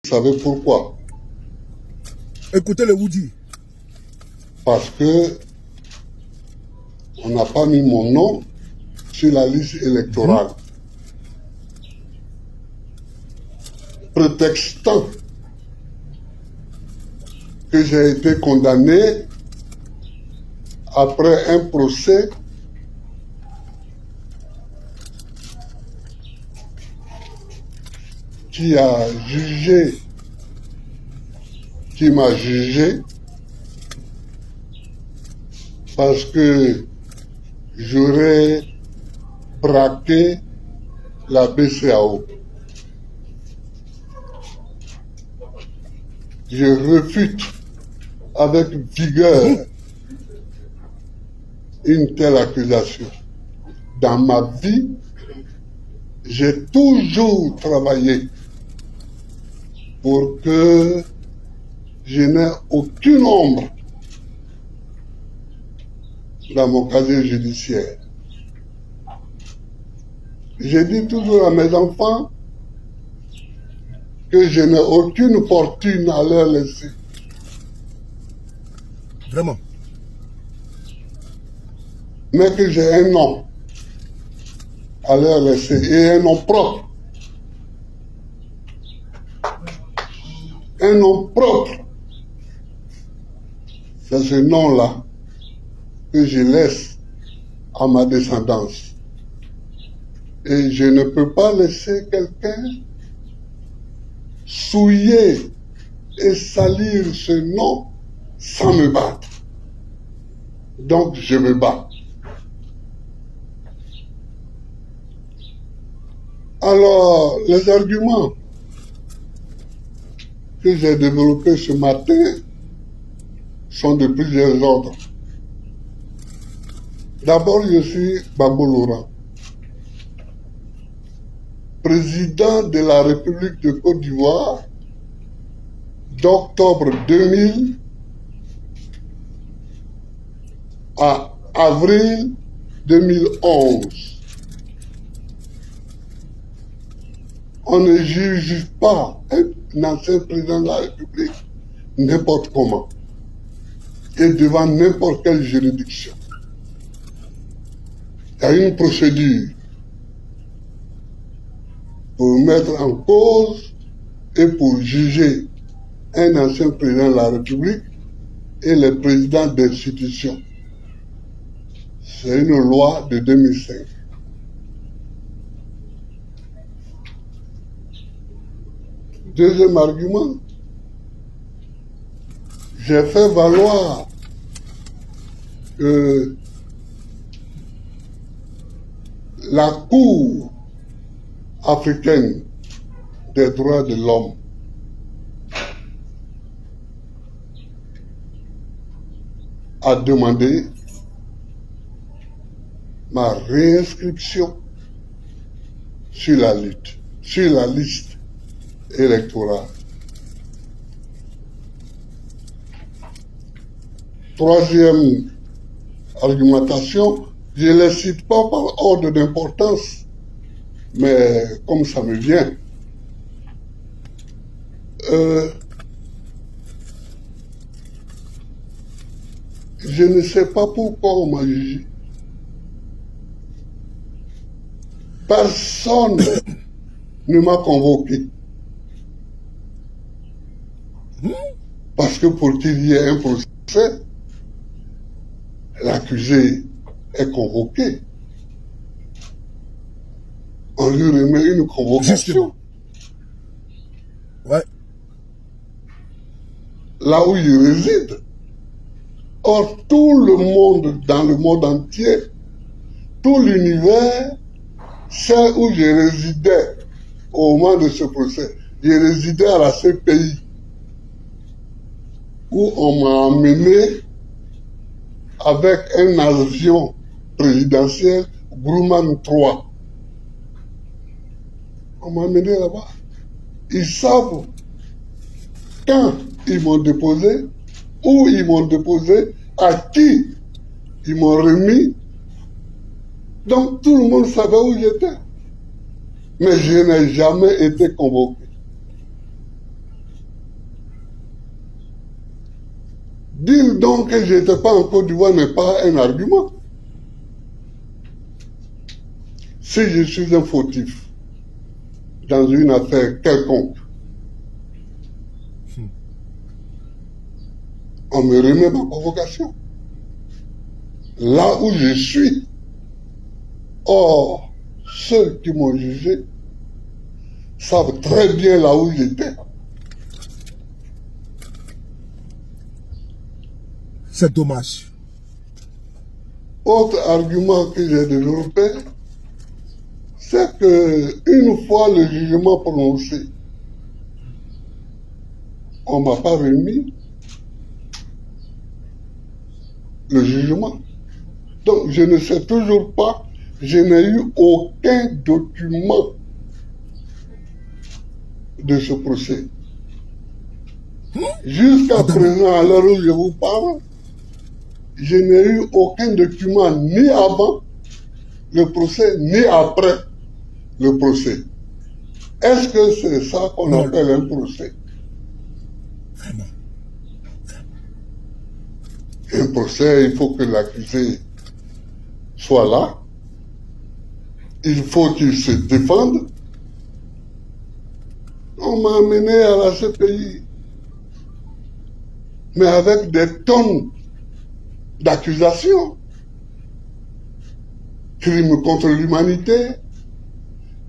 Vous savez pourquoi? Écoutez le Woody. Parce que on n'a pas mis mon nom sur la liste électorale. Prétextant que j'ai été condamné après un procès qui m'a jugé parce que j'aurais braqué la BCEAO. Je refute avec vigueur une telle accusation. Dans ma vie, j'ai toujours travaillé pour que je n'ai aucune ombre dans mon casier judiciaire. Je dis toujours à mes enfants que je n'ai aucune fortune à leur laisser. Vraiment. Mais que j'ai un nom à leur laisser et un nom propre. Un nom propre. C'est ce nom-là que je laisse à ma descendance. Et je ne peux pas laisser quelqu'un souiller et salir ce nom sans me battre. Donc je me bats. Alors, les arguments que j'ai développés ce matin sont de plusieurs ordres. D'abord, je suis Gbagbo Laurent, président de la République de Côte d'Ivoire d'octobre 2000 à avril 2011. On ne juge pas un ancien président de la République n'importe comment et devant n'importe quelle juridiction. Il y a une procédure pour mettre en cause et pour juger un ancien président de la République et les présidents d'institutions. C'est une loi de 2005. Deuxième argument, j'ai fait valoir que la Cour africaine des droits de l'homme a demandé ma réinscription sur la liste électorale. Troisième argumentation, je ne les cite pas par ordre d'importance, mais comme ça me vient. Je ne sais pas pourquoi on m'a jugé. Personne ne m'a convoqué. Parce que pour qu'il y ait un procès, l'accusé est convoqué. On lui remet une convocation. Justement. Ouais. Là où il réside. Or, tout le monde, dans le monde entier, tout l'univers, c'est où je résidais au moment de ce procès. Je résidais à la CPI, où on m'a emmené avec un avion présidentiel Grumman 3. On m'a amené là-bas. Ils savent quand ils m'ont déposé, où ils m'ont déposé, à qui ils m'ont remis. Donc tout le monde savait où j'étais. Mais je n'ai jamais été convoqué. Dire donc que je n'étais pas en Côte d'Ivoire n'est pas un argument. Si je suis un fautif dans une affaire quelconque, on me remet ma convocation. Là où je suis. Or, ceux qui m'ont jugé savent très bien là où j'étais. C'est dommage. Autre argument que j'ai développé, c'est que une fois le jugement prononcé, on ne m'a pas remis le jugement. Donc je ne sais toujours pas, je n'ai eu aucun document de ce procès. Jusqu'à présent, à l'heure où je vous parle, je n'ai eu aucun document ni avant le procès, ni après le procès. Est-ce que c'est ça qu'on appelle un procès? Vraiment. Un procès, il faut que l'accusé soit là. Il faut qu'il se défende. On m'a amené à la CPI, mais avec des tonnes d'accusations. Crimes contre l'humanité,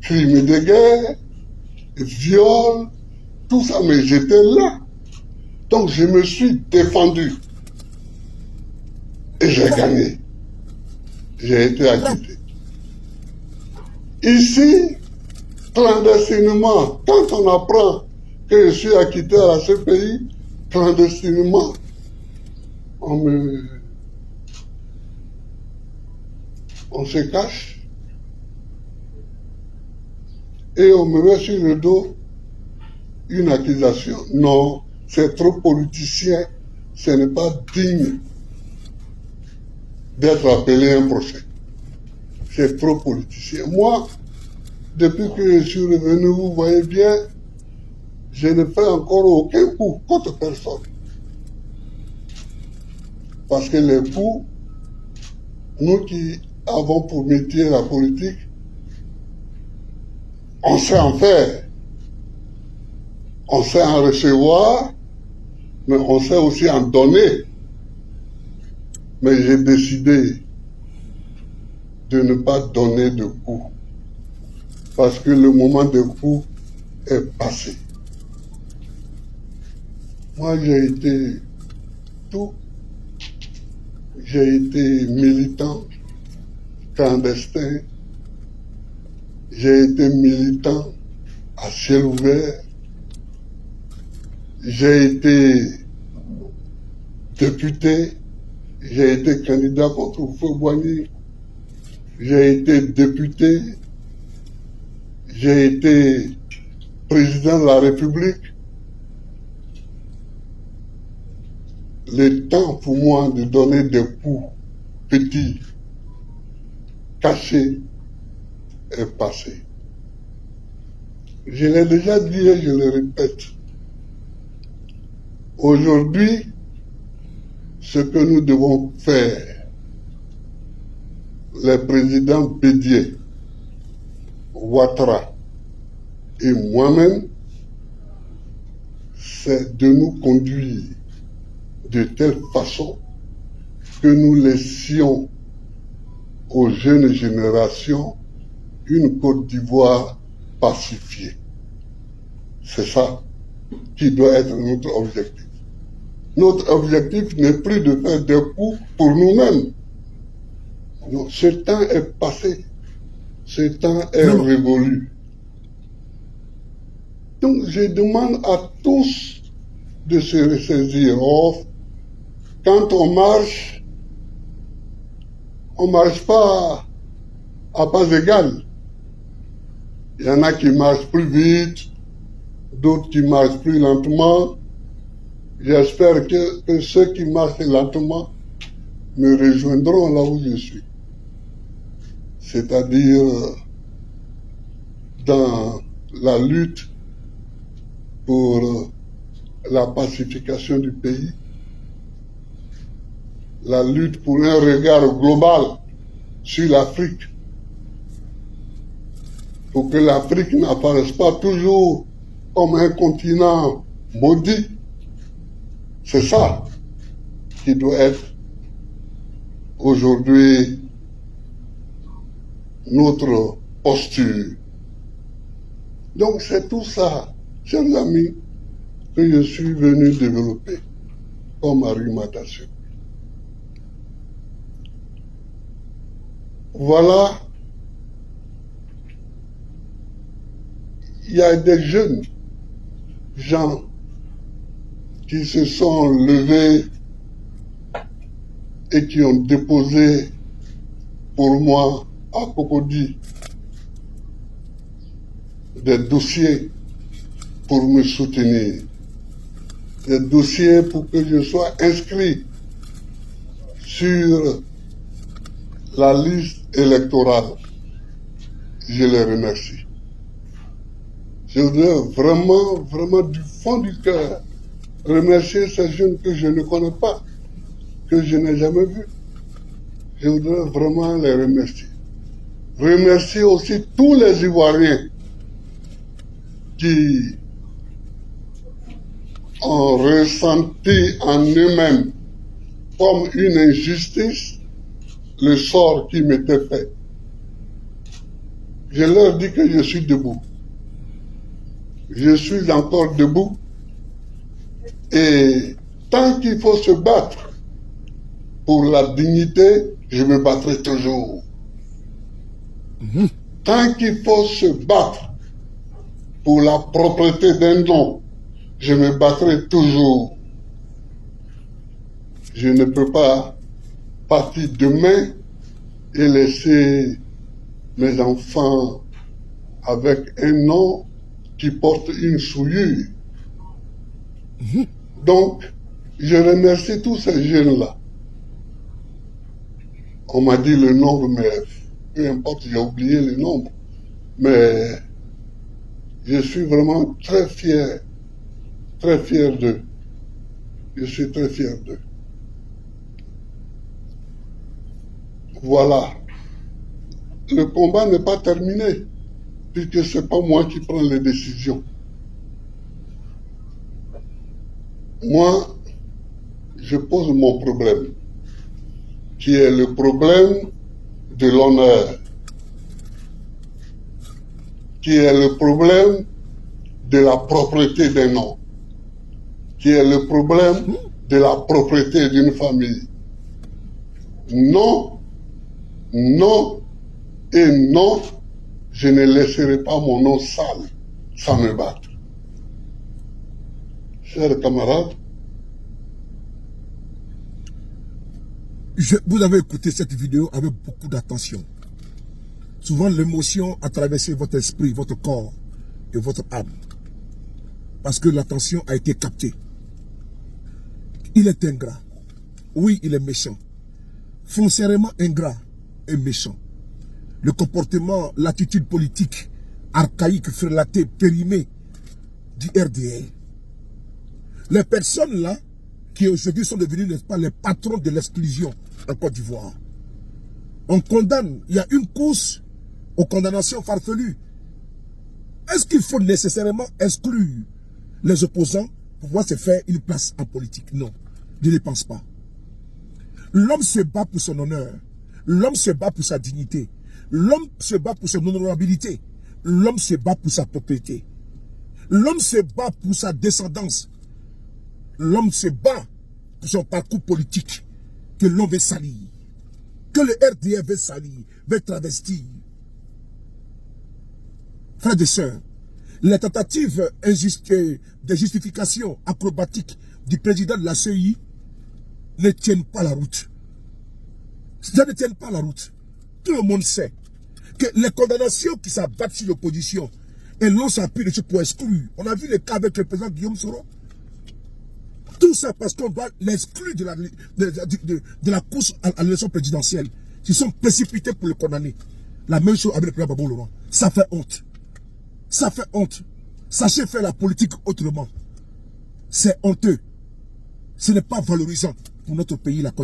crimes de guerre, viol, tout ça, mais j'étais là. Donc je me suis défendu. Et j'ai gagné. J'ai été acquitté. Ici, clandestinement, quand on apprend que je suis acquitté à la CPI, clandestinement, on se cache et on me met sur le dos une accusation. Non, c'est trop politicien, ce n'est pas digne d'être appelé un procès. C'est trop politicien. Moi, depuis que je suis revenu, vous voyez bien, je ne fais encore aucun coup contre personne. Parce que les coups, nous qui avons pour métier la politique, on sait en faire. On sait en recevoir, mais on sait aussi en donner. Mais j'ai décidé de ne pas donner de coups. Parce que le moment des coups est passé. Moi, j'ai été tout. J'ai été militant, clandestin. J'ai été militant à ciel ouvert. J'ai été député. J'ai été candidat contre Feu-Boigny. J'ai été député. J'ai été président de la République. Le temps pour moi de donner des coups petits, cachés, est passé. Je l'ai déjà dit et je le répète. Aujourd'hui, ce que nous devons faire, les présidents Bédié, Ouattara et moi-même, c'est de nous conduire de telle façon que nous laissions aux jeunes générations une Côte d'Ivoire pacifiée. C'est ça qui doit être notre objectif. Notre objectif n'est plus de faire des coups pour nous-mêmes. Non, ce temps est passé. Ce temps est révolu. Donc je demande à tous de se ressaisir. Or, quand on marche pas à pas égal. Il y en a qui marchent plus vite, d'autres qui marchent plus lentement. J'espère que ceux qui marchent lentement me rejoindront là où je suis. C'est-à-dire dans la lutte pour la pacification du pays la lutte pour un regard global sur l'Afrique, pour que l'Afrique n'apparaisse pas toujours comme un continent maudit. C'est ça qui doit être aujourd'hui notre posture. Donc c'est tout ça, chers amis, que je suis venu développer comme argumentation. Voilà, il y a des jeunes gens qui se sont levés et qui ont déposé pour moi à Cocody des dossiers pour me soutenir, des dossiers pour que je sois inscrit sur la liste électorale. Je les remercie. Je voudrais vraiment du fond du cœur remercier ces jeunes que je ne connais pas, que je n'ai jamais vus. Je voudrais vraiment les remercier. Remercier aussi tous les Ivoiriens qui ont ressenti en eux-mêmes comme une injustice le sort qui m'était fait. Je leur dis que je suis debout. Je suis encore debout. Et tant qu'il faut se battre pour la dignité, je me battrai toujours. Tant qu'il faut se battre pour la propreté d'un nom, je me battrai toujours. Je ne peux pas partir demain et laisser mes enfants avec un nom qui porte une souillure. Donc, je remercie tous ces jeunes-là. On m'a dit le nombre, mais peu importe, j'ai oublié le nombre. Mais je suis vraiment très fier d'eux. Je suis très fier d'eux. Voilà. Le combat n'est pas terminé, puisque ce n'est pas moi qui prends les décisions. Moi, je pose mon problème, qui est le problème de l'honneur, qui est le problème de la propreté d'un nom, qui est le problème de la propreté d'une famille. Non, non et non, je ne laisserai pas mon nom sale sans me battre. Chers camarades, vous avez écouté cette vidéo avec beaucoup d'attention. Souvent, l'émotion a traversé votre esprit, votre corps et votre âme. Parce que l'attention a été captée. Il est ingrat. Oui, il est méchant. Foncièrement ingrat et méchant. Le comportement, l'attitude politique archaïque, frélatée, périmée du RDR. Les personnes là, qui aujourd'hui sont devenues, n'est-ce pas, les patrons de l'exclusion en Côte d'Ivoire. On condamne, il y a une course aux condamnations farfelues. Est-ce qu'il faut nécessairement exclure les opposants pour pouvoir se faire une place en politique? Non, je ne pense pas. L'homme se bat pour son honneur. L'homme se bat pour sa dignité. L'homme se bat pour son honorabilité. L'homme se bat pour sa propriété. L'homme se bat pour sa descendance. L'homme se bat pour son parcours politique que l'on veut salir. Que le RDR veut salir, veut travestir. Frères et sœurs, les tentatives de justification acrobatique du président de la CEI ne tiennent pas la route. Ça ne tient pas la route. Tout le monde sait que les condamnations qui s'abattent sur l'opposition, et l'on s'appuie dessus pour exclure. On a vu le cas avec le président Guillaume Soro. Tout ça parce qu'on doit l'exclure de la course à l'élection présidentielle. Ils sont précipités pour le condamner. La même chose avec le président Gbagbo Laurent. Ça fait honte. Ça fait honte. Sachez faire la politique autrement. C'est honteux. Ce n'est pas valorisant pour notre pays, la Côte.